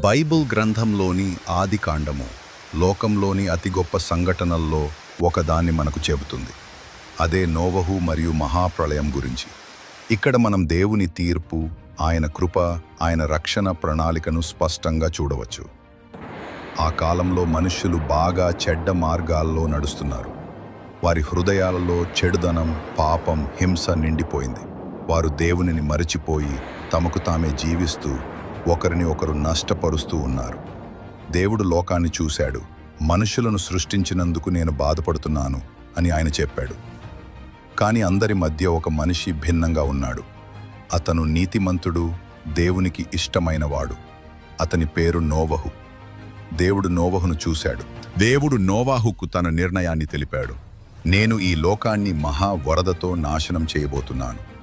Bible గ్రంథంలోని ఆదికాండము లోకంలోని అతి గొప్ప సంఘటనల్లో ఒకదాన్ని మనకు చెబుతుంది. అదే నోవహు మరియు మహాప్రళయం గురించి. ఇక్కడ మనం దేవుని తీర్పు, ఆయన కృప, ఆయన రక్షణ ప్రణాళికను స్పష్టంగా చూడవచ్చు. ఆ కాలంలో మనుష్యులు బాగా చెడ్డ మార్గాల్లో నడుస్తున్నారు. వారి హృదయాలలో చెడుదనం, పాపం, హింస నిండిపోయింది. వారు దేవునిని మరిచిపోయి తమకు తామే జీవిస్తూ ఒకరిని ఒకరు నష్టపరుస్తూ ఉన్నారు. దేవుడు లోకాన్ని చూశాడు. మనుషులను సృష్టించినందుకు నేను బాధపడుతున్నాను అని ఆయన చెప్పాడు. కానీ అందరి మధ్య ఒక మనిషి భిన్నంగా ఉన్నాడు. అతను నీతిమంతుడు, దేవునికి ఇష్టమైనవాడు. అతని పేరు నోవహు. దేవుడు నోవహును చూశాడు. దేవుడు నోవాహుకు తన నిర్ణయాన్ని తెలిపాడు. నేను ఈ లోకాన్ని మహా వరదతో నాశనం చేయబోతున్నాను.